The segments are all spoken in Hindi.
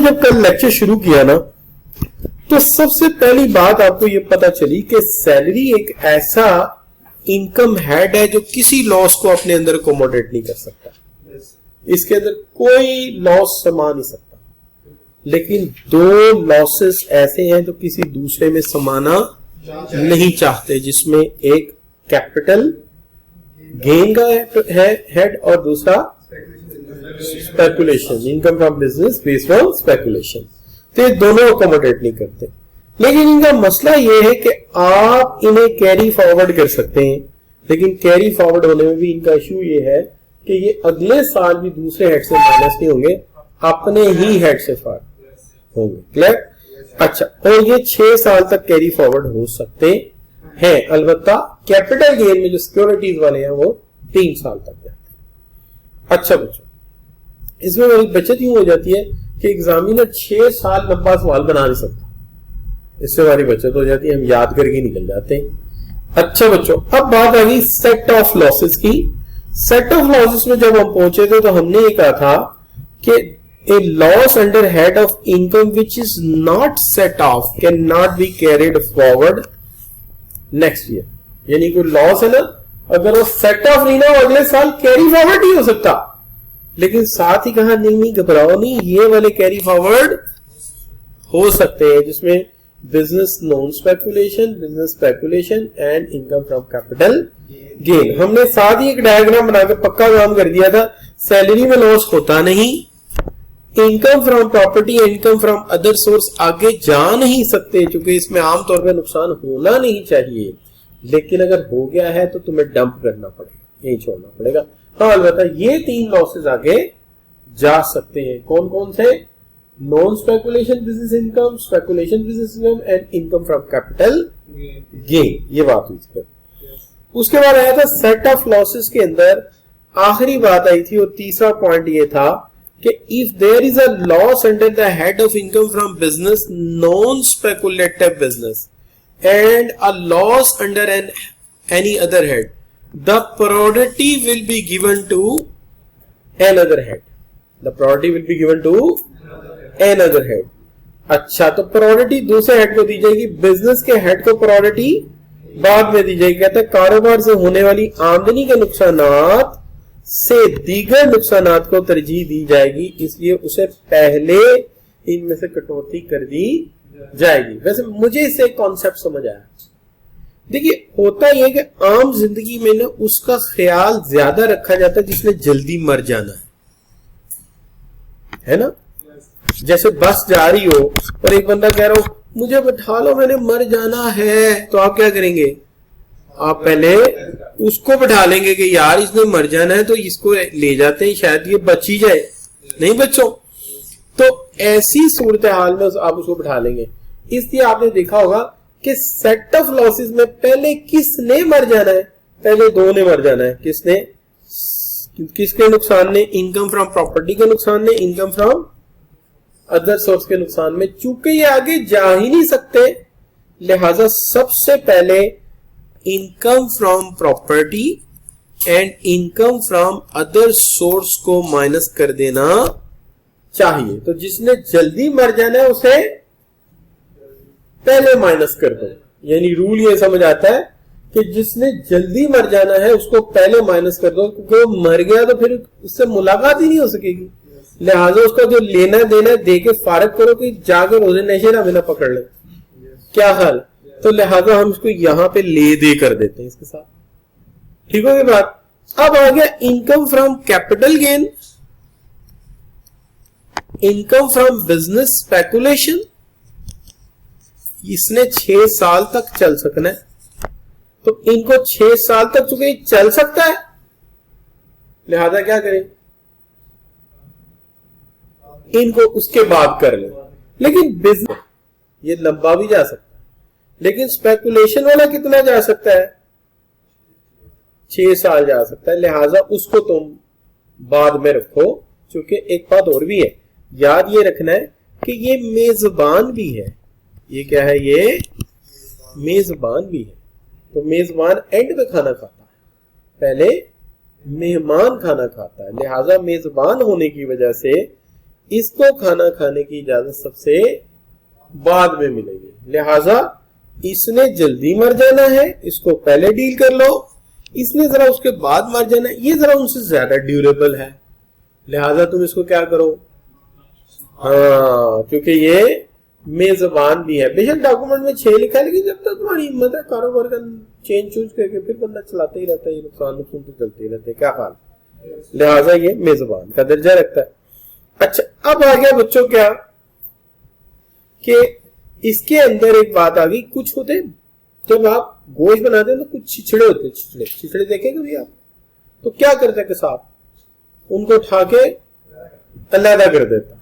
जब कल लेक्चर शुरू किया ना, तो सबसे पहली बात आपको ये पता चली कि सैलरी एक ऐसा इनकम हेड है जो किसी लॉस को अपने अंदर अकोमोडेट नहीं कर सकता। इसके अंदर कोई लॉस समा नहीं सकता। लेकिन दो लॉसेस ऐसे हैं जो किसी दूसरे में समाना नहीं चाहते, जिसमें एक कैपिटल गेन का है हेड और दूसरा speculation, income from business based on speculation. तो ये दोनों अकोमोडेट नहीं करते। लेकिन इनका मसला ये है कि आप इन्हें कैरी फॉरवर्ड कर सकते हैं, लेकिन कैरी फॉरवर्ड होने में भी इनका इश्यू ये है कि ये अगले साल भी दूसरे हेड से माइनस नहीं होंगे, अपने ही हेड से फॉरवर्ड होंगे। क्लियर? अच्छा, और ये 6 साल तक कैरी फॉरवर्ड हो सकते हैं। अलबत्ता कैपिटल गेन में जो सिक्योरिटीज वाले हैं वो 3 साल तक जाते हैं। अच्छा बच्चों, इसमें मेरी बचत यूं हो जाती है कि एग्जामिनर 6 साल लंबा सवाल बना नहीं सकता। इससे हमारी बचत हो जाती है, हम याद करके निकल जाते हैं। अच्छा बच्चों, अब बात आ गई सेट ऑफ लॉसेस की। सेट ऑफ लॉसेस में जब हम पहुंचे थे तो हमने ये कहा था कि a loss under head of income which is not set off can not be carried forward next year. यानी कोई लॉस है ना, अगर वो सेट ऑफ नहीं ना, अगले साल कैरी फॉरवर्ड नहीं हो सकता। लेकिन साथ ही कहा नहीं घबराओ नहीं, ये वाले कैरी फॉरवर्ड हो सकते हैं, जिसमें business non speculation, business speculation and income from capital gain. हमने साथ ही एक डायग्राम बनाकर पक्का काम कर दिया था। सैलरी में लॉस होता नहीं, income from property, income from other source आगे जा नहीं सकते, क्योंकि इसमें आमतौर पर नुकसान होना नहीं चाहिए। लेकिन अगर हो गया है तो तुम्हें डंप करना पड़ेगा, यही छोड़ना पड़ेगा। हाँ, अलबत्ता ये 3 लॉसेस आगे जा सकते हैं। कौन कौन से? Non speculation business income, speculation business income and income from capital gain. ये बात हुई थी। उसके बाद आया था सेट ऑफ लॉसेस के अंदर आखिरी बात आई थी, और तीसरा पॉइंट ये था कि if there is a loss under the head of income from business non speculative business and a loss under any other head, the priority will be given to another head. The priority will be given to another head. अच्छा, तो प्रायोरिटी दूसरे हेड को दी जाएगी, बिजनेस के हेड को प्रायोरिटी बाद में दी जाएगी। कहता है कारोबार से होने वाली आमदनी के नुकसानात से दीगर नुकसानात को तरजीह दी जाएगी, इसलिए उसे पहले इनमें से कटौती कर दी जाएगी। वैसे मुझे इससे कॉन्सेप्ट समझ आया। देखिए, होता यह कि आम जिंदगी में ना उसका ख्याल ज्यादा रखा जाता है जिसने जल्दी मर जाना है ना। जैसे बस जा रही हो और एक बंदा कह रहा हो मुझे बैठा लो, मैंने मर जाना है, तो आप क्या करेंगे? आप पहले उसको बैठा लेंगे कि यार इसने मर जाना है तो इसको ले जाते हैं, शायद ये बच ही जाए। नहीं बच्चों, तो ऐसी सूरत हाल में आप उसको बैठा लेंगे। इसलिए आपने देखा होगा कि सेट ऑफ लॉसेस में पहले किसने मर जाना है? पहले 2 ने मर जाना है। किसने? किसके नुकसान ने? इनकम फ्रॉम प्रॉपर्टी के नुकसान ने, इनकम फ्रॉम अदर सोर्स के नुकसान में। चूंकि ये आगे जा ही नहीं सकते, लिहाजा सबसे पहले income from property and income from other source को माइनस कर देना चाहिए। तो जिसने जल्दी मर जाना है उसे पहले माइनस कर दो। यानी रूल ये समझ आता है कि जिसने जल्दी मर जाना है उसको पहले माइनस कर दो, क्योंकि वो मर गया तो फिर उससे मुलाकात ही नहीं हो सकेगी। लिहाजा उसका जो लेना देना दे के फारग करो कि जाकर रोजे नशे ना बिना पकड़ ले। क्या हाल? तो लिहाजा हम इसको यहां पे ले दे कर देते हैं इसके साथ। ठीक होगी बात? अब आ गया income from capital gain, income from business speculation. इसने 6 साल तक चल सकना है, तो इनको 6 साल तक चूंकि चल सकता है, लिहाजा क्या करें? इनको उसके बाद कर ले। लेकिन बिजनेस ये लंबा भी जा सकता है, लेकिन स्पेकुलेशन वाला कितना जा सकता है? 6 साल जा सकता है। लिहाजा उसको तुम बाद में रखो। क्योंकि एक बात और भी है, याद ये रखना है कि ये मेजबान भी है। ये क्या है? ये मेजबान भी है। तो मेजबान एंड पे खाना खाता है, पहले मेहमान खाना खाता है। लिहाजा मेजबान होने की वजह से इसको खाना खाने की इजाजत सबसे बाद में मिलेगी, लिहाजा इसने जल्दी मर जाना है, इसको पहले डील कर लो, इसने जरा उसके बाद मर जाना है, ये जरा उनसे ज्यादा ड्यूरेबल है, लिहाजा तुम इसको क्या करो, हाँ क्योंकि ये मेजबान भी है। बेशक डॉक्यूमेंट में 6 लिखा है, लेकिन जब तक तुम्हारी हिम्मत है कारोबार का चेंज चूज करके फिर बंदा चलाता ही रहता है, नुकसान नुकसान तो चलते ही रहते हैं, क्या हाल, लिहाजा ये मेजबान का दर्जा रखता है। अच्छा, अब आ गया बच्चों क्या कि इसके अंदर एक बात आ गई, कुछ होते जब आप गोश्त बनाते हैं तो कुछ छिछड़े होते हैं, छिछड़े देखे कभी आप, तो क्या करते कि साहब उनको उठा के अलहदा कर देता,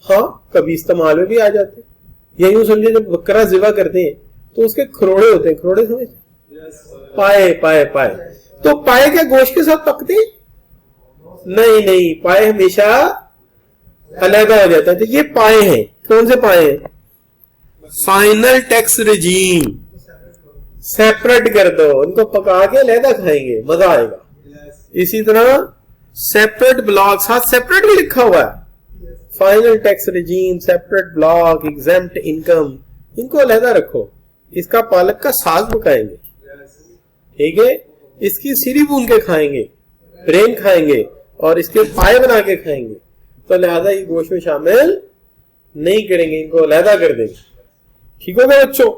हाँ कभी इस्तेमाल में भी आ जाते। या यूं समझे जब बकरा ज़िबा करते हैं तो उसके खरोड़े होते हैं, खरोड़े समझ, पाए पाए पाए, तो पाए क्या गोश्त के साथ पकते हैं? नहीं नहीं, पाए हमेशा अलहदा हो जाता है। तो ये पाए हैं, कौन से पाए हैं? फाइनल टैक्स रेजीम, सेपरेट कर दो, उनको पका के अलहदा खाएंगे, मजा आएगा। इसी तरह सेपरेट ब्लॉक, साथ सेपरेट भी लिखा हुआ है, final tax regime, separate block, exempt income, इनको अलहदा रखो। इसका पालक का साग पकाएंगे, ठीक है, इसकी सिरी भून के खाएंगे, ब्रेन खाएंगे और इसके पाए बना के खाएंगे, तो लिहाजा ये गोश्त में शामिल नहीं करेंगे, इनको अलहदा कर देंगे। ठीक हो गया बच्चों?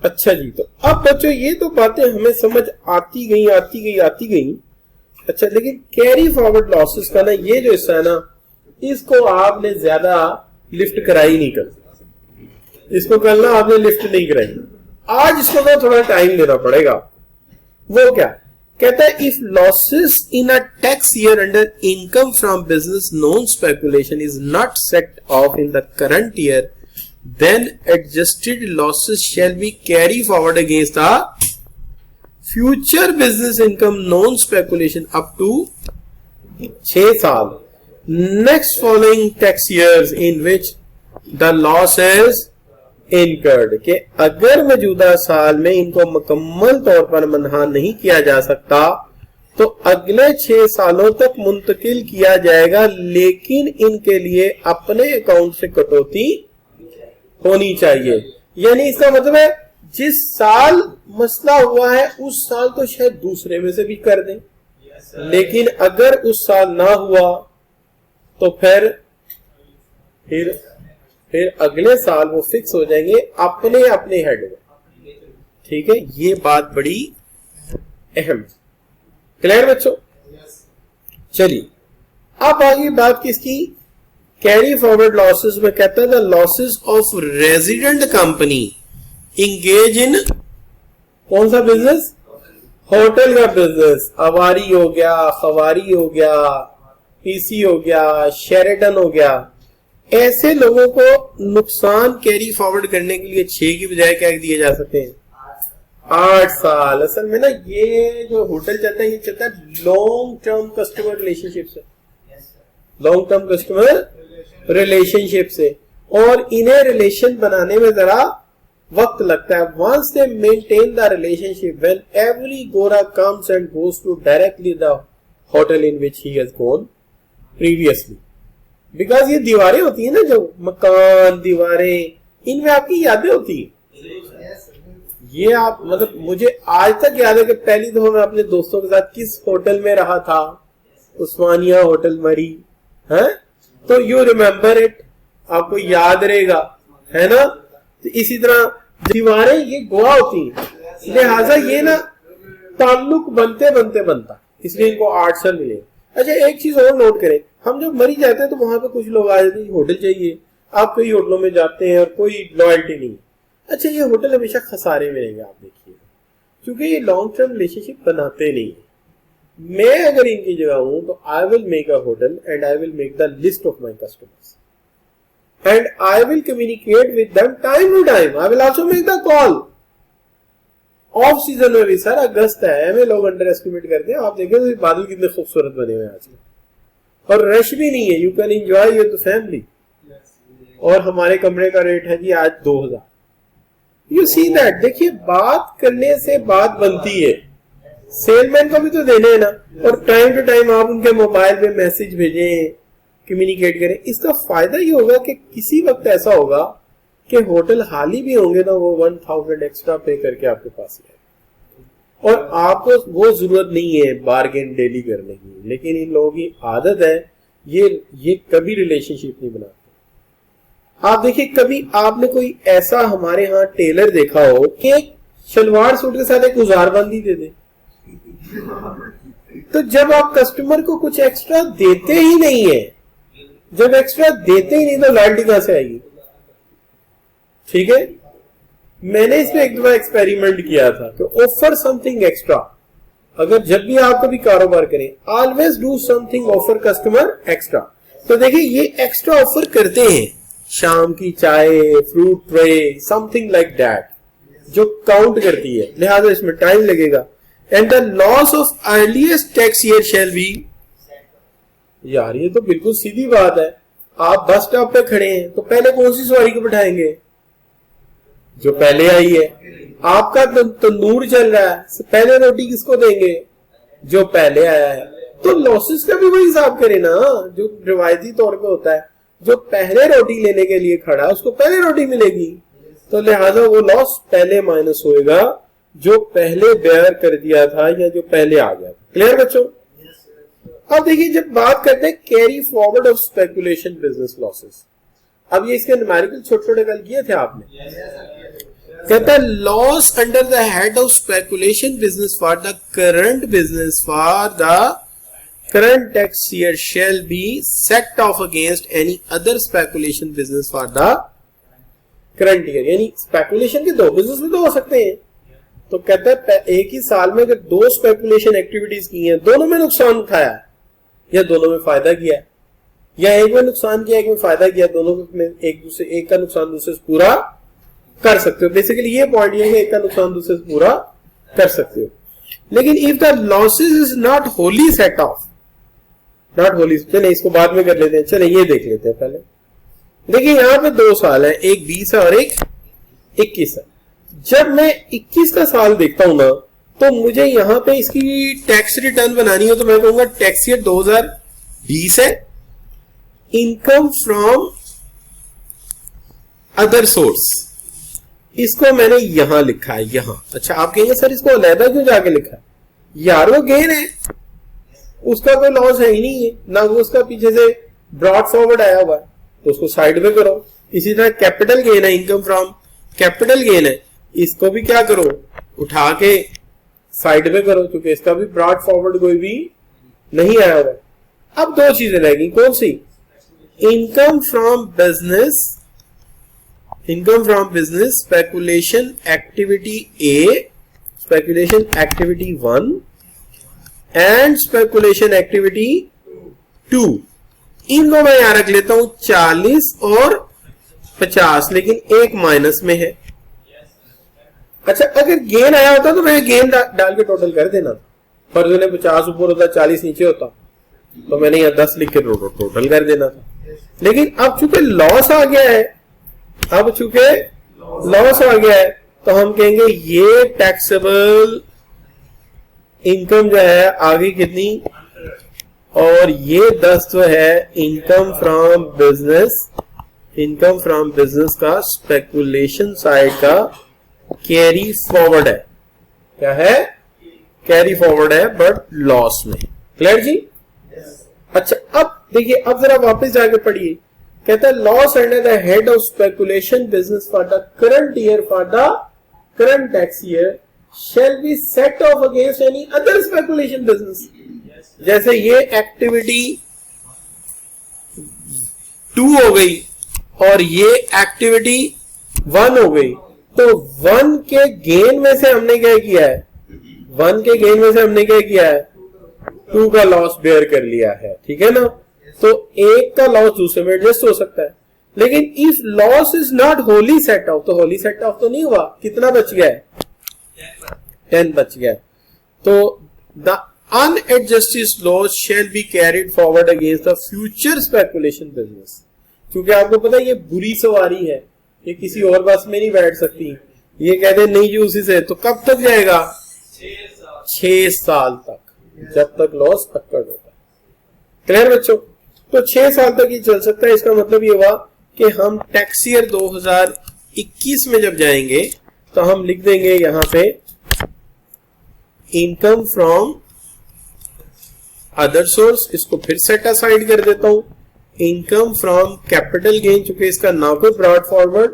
अच्छा जी, तो अब बच्चों ये तो बातें हमें समझ आती गई। अच्छा, लेकिन कैरी फॉरवर्ड लॉसेस का ना ये जो हिस्सा है ना, इसको आपने ज्यादा लिफ्ट कराई नहीं, कर इसको कल ना आपने लिफ्ट नहीं कराई, आज इसको ना थोड़ा टाइम देना पड़ेगा। वो क्या कहता है? If losses in a tax year under income from business non speculation is not set of in the current year, then adjusted losses shall be carry forward against the future business income non speculation up to 6 साल next following tax years in which the loss is incurred, के अगर मौजूदा साल में इनको मुकम्मल तौर पर मनहा नहीं किया जा सकता तो अगले 6 सालों तक मुंतकिल किया जाएगा, लेकिन इनके लिए अपने अकाउंट से कटौती होनी चाहिए। यानी इसका मतलब है जिस साल मसला हुआ है उस साल तो शायद दूसरे में से भी कर दें, लेकिन अगर उस साल ना हुआ तो फिर अगले साल वो फिक्स हो जाएंगे अपने अपने हेड में। ठीक है, ये बात बड़ी अहम। क्लियर बच्चों? चलिए अब आगे बात किसकी? कैरी फॉरवर्ड लॉसेस में कहता है the losses of resident company engage in कौन सा बिजनेस? होटल का बिजनेस। अवारी हो गया, खवारी हो गया, पीसी हो गया, शेरेटन हो गया, ऐसे लोगों को नुकसान कैरी फॉरवर्ड करने के लिए 6 की बजाय क्या दिए जा सकते हैं? 8 साल। असल में ना ये जो होटल चलता है ये चलता है लॉन्ग टर्म कस्टमर रिलेशनशिप से, लॉन्ग टर्म कस्टमर रिलेशनशिप से, और इन्हें रिलेशन बनाने में जरा वक्त लगता है। Once they maintain the relationship, when every गोरा comes and goes to directly the hotel in which he has gone previously, because ये दीवारें होती है ना, जो मकान दीवारें, इनमें आपकी यादें होती है। ये आप मतलब मुझे आज तक याद है कि पहली दफा मैं अपने दोस्तों के साथ किस होटल में रहा था, उस्मानिया होटल मरी है, तो यू रिमेम्बर इट, आपको याद रहेगा, है ना। तो इसी तरह दीवारें ये गवाह होती हैं, लिहाजा ये ना ताल्लुक बनते बनता, इसलिए इनको 8 साल मिले। अच्छा, एक चीज और नोट करें, हम जब मरी जाते हैं तो वहां पे कुछ लोग आ जाते हैं होटल चाहिए, आप कई होटलों में जाते हैं और कोई लॉयल्टी नहीं। अच्छा, ये होटल हमेशा खसारे में रहेंगे, आप देखिए, क्योंकि ये लॉन्ग टर्म रिलेशनशिप बनाते नहीं है। मैं अगर इनकी जगह हूं तो I will make a hotel and I will make the list of my customers and I will communicate with them time to time. I will also make the call. Off season में भी, सर अगस्त है, हमें लोग अंडर एस्टिमेट करते हैं, आप देखें तो बादल कितने खूबसूरत बने हुए हैं आजकल, और रश भी नहीं है, you can enjoy your family. और हमारे कमरे का रेट है जी आज 2000। यू सी दैट, देखिए बात करने से बात बनती है, सेलमैन को भी तो देने है ना, और टाइम टू टाइम आप उनके मोबाइल पे मैसेज भेजें, कम्युनिकेट करें। इसका फायदा ये होगा कि किसी वक्त ऐसा होगा कि होटल हाली भी होंगे ना, वो 1000 एक्स्ट्रा पे करके आपके पास आए, और आपको वो जरूरत नहीं है बार्गेन डेली करने की। लेकिन इन लोगों की आदत है, ये कभी रिलेशनशिप नहीं बनाते। आप देखिए, कभी आपने कोई ऐसा हमारे यहाँ टेलर देखा हो कि एक शलवार सूट के साथ एक गुजारबंदी दे दे, तो जब आप कस्टमर को कुछ एक्स्ट्रा देते ही नहीं है, जब एक्स्ट्रा देते ही नहीं तो लॉयल्टी कहां से आएगी? ठीक है, मैंने इसमें एक दफा एक्सपेरिमेंट किया था कि ऑफर समथिंग एक्स्ट्रा। अगर जब भी आप कभी कारोबार करें, always do something, offer customer extra. तो देखिए ये एक्स्ट्रा ऑफर करते हैं, शाम की चाय, fruit tray, something like that, जो काउंट करती है, लिहाजा इसमें टाइम लगेगा। And the loss of earliest tax year shall be. यार ये तो बिल्कुल सीधी बात है। आप बस स्टॉप पे खड़े हैं तो पहले कौन सी सवारी को बैठाएंगे? जो पहले आई है। आपका तंदूर चल रहा है, पहले रोटी किसको देंगे? जो पहले आया है। तो लॉसेस का भी वही हिसाब करें ना, जो रिवायती तौर पे होता है, जो पहले रोटी लेने के लिए खड़ा उसको पहले रोटी मिलेगी, तो लिहाजा वो लॉस पहले माइनस होएगा जो पहले बेयर कर दिया था या जो पहले आ गया था। क्लियर बच्चों? अब देखिए, जब बात करते हैं carry forward of speculation business losses, अब ये इसके न्यूमेरिकल छोटे छोटे कल किए थे आपने। कहता है loss under the head of speculation business for the current business for the current tax year shall be set of against any other speculation business for the current year. यानी स्पेकुलेशन के दो बिजनेस में तो हो सकते हैं। तो कहता है एक ही साल में अगर दो स्पेकुलेशन एक्टिविटीज की हैं, दोनों में नुकसान उठाया है या दोनों में फायदा किया है, या एक में नुकसान किया एक में फायदा किया, दोनों में एक का नुकसान दूसरे से पूरा कर सकते हो। बेसिकली ये पॉइंट ये है, एक का नुकसान दूसरे से पूरा कर सकते हो। लेकिन if the losses is not Holi set of, not Holi, चले इसको बाद में कर लेते हैं, चले ये देख लेते हैं पहले। देखिए यहाँ पे 2 साल है, एक 20 है और एक 21 है। जब मैं 21 का साल देखता हूं ना, तो मुझे यहां पे इसकी टैक्स रिटर्न बनानी हो तो मैं कहूंगा टैक्स ईयर 2020 है, इनकम फ्रॉम अदर सोर्स, इसको मैंने यहां लिखा है यहां। अच्छा आप कहेंगे सर इसको अलहदा क्यों जाके लिखा है? यार वो गेन है, उसका कोई लॉस है ही नहीं है ना, वो उसका पीछे से ब्रॉड फॉरवर्ड आया हुआ है, तो उसको साइड में करो। इसी तरह कैपिटल गेन है, इनकम फ्रॉम कैपिटल गेन है, इसको भी क्या करो, उठा के साइड में करो, क्योंकि इसका भी ब्रॉड फॉरवर्ड कोई भी नहीं आया हुआ। अब 2 चीजें रहेगी, कौन सी? Income from business, income from business speculation activity A, speculation activity 1 and speculation activity 2। इनको मैं यहां रख लेता हूं 40 और 50, लेकिन एक माइनस में है। अच्छा अगर गेन आया होता तो मैं गेन डाल के टोटल कर देना था, पर मैंने 50 ऊपर होता 40 नीचे होता, तो मैंने यहाँ 10 लिख के टोटल कर देना था। लेकिन अब चूंकि लॉस आ गया है, अब चूंकि लॉस आ गया है, तो हम कहेंगे ये टैक्सेबल इनकम जो है आगे कितनी, और ये 10 जो है income from business, income from business का स्पेकुलेशन साइड का कैरी फॉरवर्ड है। क्या है? कैरी फॉरवर्ड है बट लॉस में। क्लियर जी? अच्छा अब देखिए, अब जरा वापस जाके पढ़िए। कहता है loss under the head of speculation business for the current year for the current tax year shall be set of against any other speculation business. जैसे ये एक्टिविटी 2 हो गई और ये एक्टिविटी 1 हो गई, तो 1 के गेन में से हमने क्या किया है, 1 के गेन में से हमने क्या किया है, 2 का लॉस बेयर कर लिया है। ठीक है ना? तो एक का लॉस दूसरे में एडजस्ट हो सकता है। लेकिन if loss is not Holi set of, तो होली सेट ऑफ तो नहीं हुआ, कितना बच गया है? 10 बच गया। तो the unadjusted loss shall be carried forward against the future speculation business. क्योंकि आपको पता है ये बुरी सवारी है, ये किसी और बस में नहीं बैठ सकती। ये कहते नहीं जी उसी से, तो कब तक जाएगा? 6 साल तक, जब तक लॉस अक्कड़ होता है। क्लियर बच्चों? तो 6 साल तक ये चल सकता है। इसका मतलब ये हुआ कि हम टैक्स ईयर 2021 में जब जाएंगे तो हम लिख देंगे यहां पे इनकम फ्रॉम अदर सोर्स, इसको फिर सेट असाइड कर देता हूं। इनकम फ्रॉम कैपिटल गेन, चूंकि इसका ना कोई ब्रॉड फॉरवर्ड,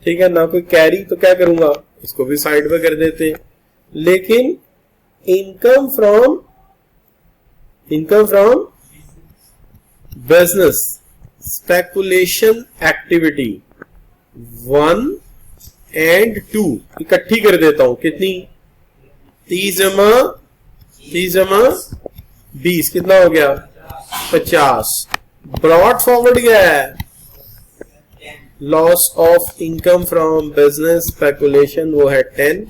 ठीक है, ना कोई कैरी, तो क्या करूंगा, इसको भी साइड पे कर देते हैं। लेकिन income from business speculation activity 1 and 2 इकट्ठी कर देता हूं। कितनी, 30 जमा 20, कितना हो गया, 50। ब्रॉड फॉरवर्ड क्या है, loss of income from business speculation, वो है 10,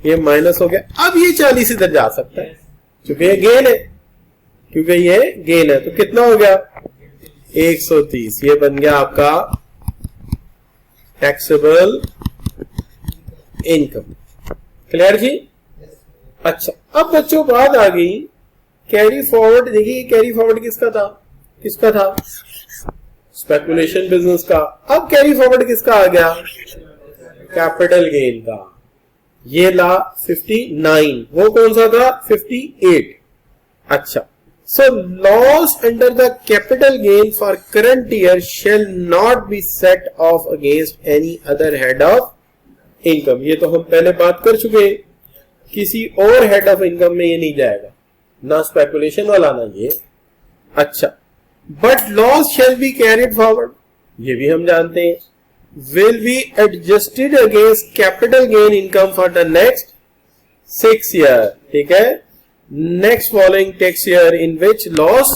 ये माइनस हो गया। अब ये 40 इधर जा सकता है क्योंकि ये गेन है, तो कितना हो गया, 130। ये बन गया आपका टैक्सेबल इनकम। क्लियर जी? अच्छा, अब बच्चों बात आ गई कैरी फॉरवर्ड। देखिए कैरी फॉरवर्ड किसका था, स्पेकुलेशन बिजनेस का। अब कैरी फॉरवर्ड किसका आ गया, कैपिटल गेन का। ये ला 59, वो कौन सा था, 58। अच्छा, so loss under the capital gain for current year shall not be set off against any other head of income। ये तो हम पहले बात कर चुके हैं, किसी और हेड ऑफ इनकम में ये नहीं जाएगा, ना स्पेकुलेशन वाला ना ये। अच्छा, but loss shall be carried forward, ये भी हम जानते हैं, will be adjusted against capital gain income for the next 6 year. ठीक है, next following tax year in which loss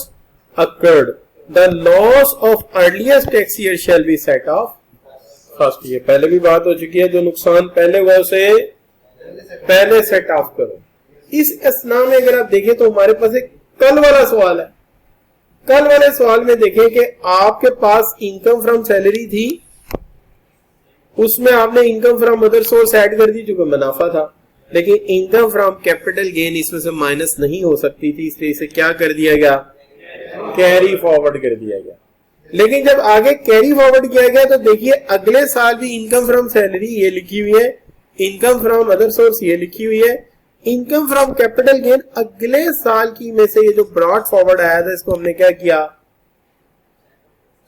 occurred, the loss of earliest tax year shall be set off first। ये पहले भी बात हो चुकी है, जो नुकसान पहले हुआ उसे पहले सेट ऑफ करो। इस असना में अगर आप देखें तो हमारे पास एक कल वाला सवाल है। कल वाले सवाल में देखें कि आपके पास इनकम फ्रॉम सैलरी थी, उसमें आपने income from other source add कर दी जो कि मुनाफा था, लेकिन इनकम फ्रॉम कैपिटल गेन इसमें से माइनस नहीं हो सकती थी, इसलिए इसे क्या कर दिया गया, कैरी फॉरवर्ड कर दिया गया। लेकिन जब आगे कैरी फॉरवर्ड किया गया तो देखिए अगले साल भी इनकम फ्रॉम सैलरी ये लिखी हुई है, इनकम फ्रॉम अदर सोर्स ये लिखी हुई है, इनकम फ्रॉम कैपिटल गेन अगले साल की में से ये जो ब्रॉड फॉरवर्ड आया था इसको हमने क्या किया,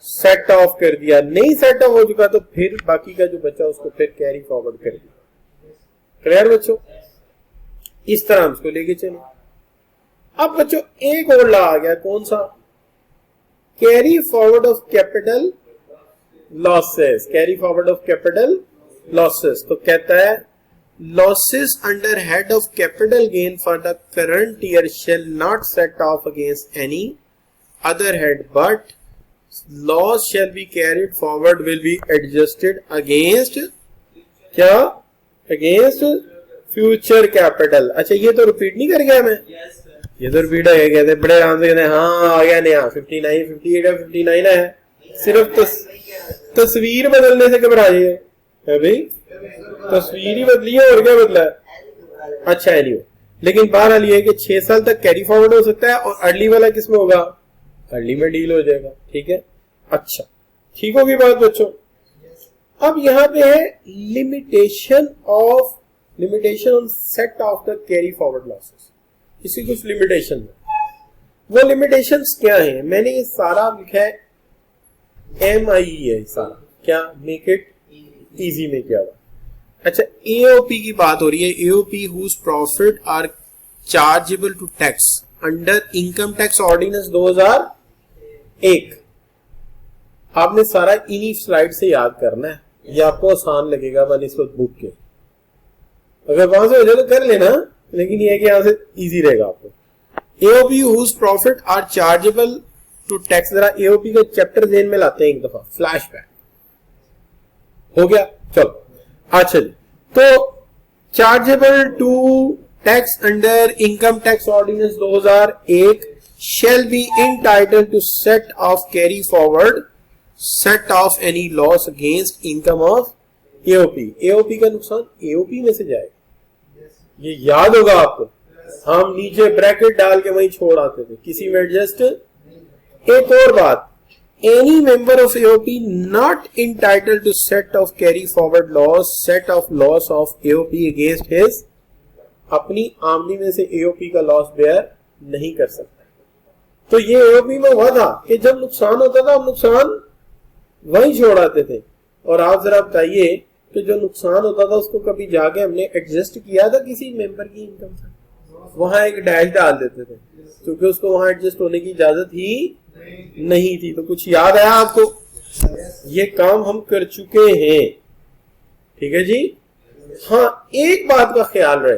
सेट ऑफ कर दिया। नहीं सेट ऑफ हो चुका तो फिर बाकी का जो बचा उसको फिर कैरी फॉरवर्ड कर दिया। क्लियर बच्चों? इस तरह हम इसको लेके चले। अब बच्चों एक और ला आ गया, कौन सा, carry forward of capital losses. Carry forward of capital losses तो कहता है losses under head of capital gain for the current year shall not set of against any other head but loss shall be carried forward will be adjusted against क्या, अगेंस्ट फ्यूचर कैपिटल। अच्छा, ये तो रिपीट नहीं कर गया मैं, ये तो रिपीट है, कहते बड़े आराम से कहते हैं हाँ आ गया नया 59 58 और 59 है। सिर्फ तस्वीर बदलने से घबरा जाइए भाई, तस्वीर ही बदली है और क्या बदला है। अच्छा एनीवे, लेकिन बहरहाल ये है कि 6 साल तक कैरी फॉरवर्ड हो सकता है और अर्ली वाला किसमें होगा, अर्ली में डील हो जाएगा। ठीक है, अच्छा ठीक होगी बात बच्चों। अब यहां पे है limitation on set of the carry forward losses. इसी कुछ लिमिटेशन है, वो लिमिटेशंस क्या है, मैंने ये सारा लिखा है MIE है सारा, क्या मेक इट इजी में क्या हुआ। अच्छा, AOP की बात हो रही है, AOP whose profit are chargeable to tax under income tax ordinance 2001। आपने सारा इन्हीं स्लाइड से याद करना है, ये आपको आसान लगेगा बनिस्बत बुक के। अगर वहां से हो जाए तो कर लेना, लेकिन ये है कि यहां से इजी रहेगा आपको। AOP whose profit are chargeable to tax. जरा AOP का चैप्टर जेन में लाते हैं एक दफा, फ्लैशबैक हो गया। चलो अच्छा जी, तो chargeable to tax under income tax ordinance 2001 shall be entitled to set off carry forward set off any loss against income of AOP। AOP का नुकसान AOP में से जाएगा, ये याद होगा आपको। हम नीचे ब्रैकेट डाल के वहीं छोड़ आते थे, किसी में एडजस्ट एक और बात, any member of AOP not entitled to set off carry forward loss, set off loss of AOP against his, अपनी आमदनी में से एओपी का लॉस बेयर नहीं कर सकता। तो ये एओपी में हुआ था कि जब नुकसान होता था हम नुकसान वही छोड़ आते थे। और आप जरा बताइए कि जो नुकसान होता था उसको कभी जाके हमने एडजस्ट किया था किसी मेंबर की इनकम से? वहां एक डैश डाल देते थे क्योंकि उसको वहां एडजस्ट होने की इजाजत ही नहीं थी। तो कुछ याद आया आपको? ये काम हम कर चुके हैं, ठीक है जी। हाँ, एक बात का ख्याल रहे,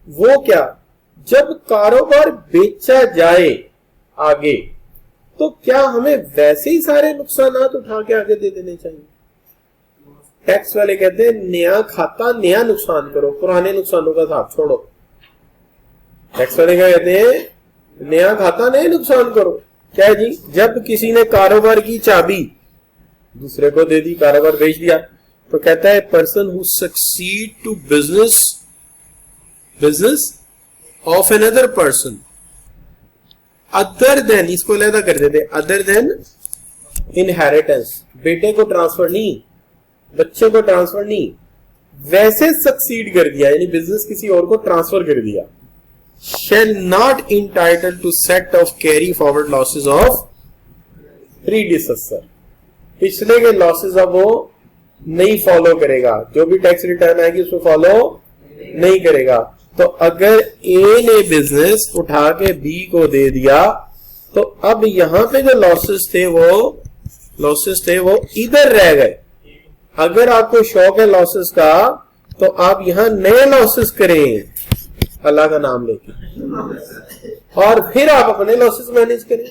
वो क्या, जब कारोबार बेचा जाए आगे तो क्या हमें वैसे ही सारे नुकसान उठा के आगे दे देने चाहिए? टैक्स वाले कहते हैं नया खाता नया नुकसान करो, पुराने नुकसानों का हिसाब छोड़ो। टैक्स वाले क्या कहते हैं? नया खाता नए नुकसान करो। क्या है जी? जब किसी ने कारोबार की चाबी दूसरे को दे दी, कारोबार बेच दिया, तो कहता है person who succeed to business of another person other than, इसको अलग कर देते, अदर देन इनहेरिटेंस, बेटे को ट्रांसफर नहीं, बच्चे को ट्रांसफर नहीं, वैसे सक्सीड कर दिया यानी बिजनेस किसी और को ट्रांसफर कर दिया, shall not entitled to set of carry forward losses of predecessor, पिछले के लॉसेस अब वो नहीं फॉलो करेगा, जो भी टैक्स रिटर्न आएगी उसको फॉलो नहीं करेगा। तो अगर ए ने बिजनेस उठा के बी को दे दिया तो अब यहां पे जो लॉसेस थे वो इधर रह गए। अगर आपको शौक है लॉसेस का तो आप यहां नए लॉसेस करें अल्लाह का नाम लेके और फिर आप अपने लॉसेस मैनेज करें।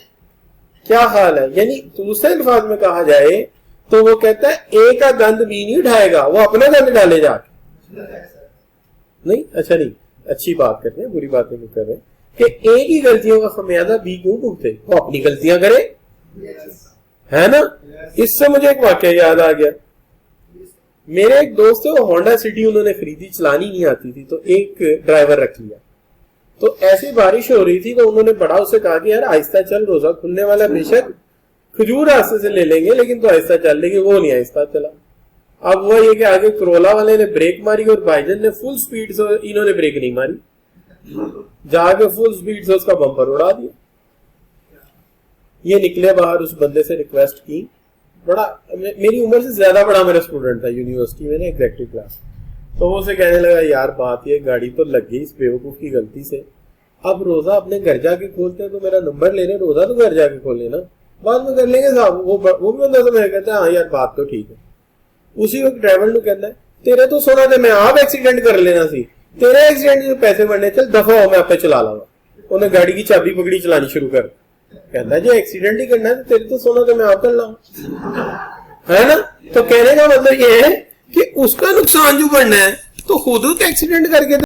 क्या हाल है? यानी दूसरे अल्फाज में कहा जाए तो वो कहता है ए का गंद बी नहीं उठाएगा, वो अपना गंद डाले जाके। नहीं, अच्छा नहीं, अच्छी बात करते हैं, बुरी बात नहीं कर रहे कि ए की गलतियों का खमियाजा बी क्यों भुगते, वो अपनी गलतियां करे, है ना। इससे मुझे एक वाकया याद आ गया। मेरे एक दोस्त है, वो होंडा सिटी उन्होंने खरीदी, चलानी नहीं आती थी, तो एक ड्राइवर रख लिया। तो ऐसी बारिश हो रही थी तो उन्होंने बड़ा उससे कहा कि यार आहिस्ता चल, रोजा खुलने वाला, बेशक खजूर रास्ते से ले लेंगे लेकिन तो आहिस्ता चल, लेकिन वो नहीं आहिस्ता चला। अब वो ये कि आगे करोला वाले ने ब्रेक मारी और भाईजन ने फुल स्पीड से, इन्होंने ब्रेक नहीं मारी, जाके फुल स्पीड से उसका बम्पर उड़ा दिया। ये निकले बाहर, उस बंदे से रिक्वेस्ट की, बड़ा मेरी उम्र से ज्यादा बड़ा मेरा स्टूडेंट था यूनिवर्सिटी में ना, एग्जेक्टिव क्लास। तो वो उसे कहने लगा यार बात ये, गाड़ी तो लग गई इस बेवकूफ की गलती से, अब रोजा अपने घर जाके खोलते हैं तो मेरा नंबर ले रहे, रोजा तो घर जाके खोल लेना, बाद में कर लेंगे साहब। वो भी बंदा तो मैं कहता है हाँ यार बात तो ठीक है। उसी वक्त ड्राइवर ने कहता है तेरे तो सुना था मैं आप एक्सीडेंट कर लेना सी, तेरे एक्सीडेंट में पैसे बढ़ने, चल दफा हो, मैं आपे चला लाऊंगा। उन्हें गाड़ी की चाबी पकड़ी, चलानी शुरू कर। कहता है जो एक्सीडेंट ही करना है तो तेरे तो सुना था मैं आप कर लाऊं, है ना। तो कहने का मतलब ये है कि उसका नुकसान जो बढ़ना है तो खुद एक्सीडेंट करके